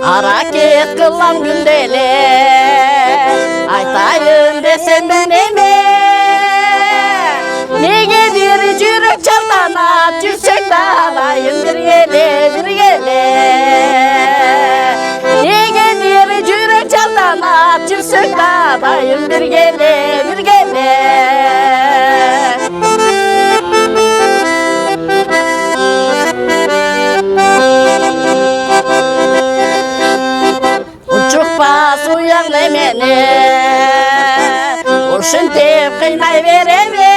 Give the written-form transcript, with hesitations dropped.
Hareket kılan gündele aytayım desem ben eme. Negedir yürek çaldana düşecek dağlayım bir gele bir gele. Negedir yürek çaldana düşecek dağlayım bir gele bir gele. Uçukpas uyan demene Uşun tep kıymay vereme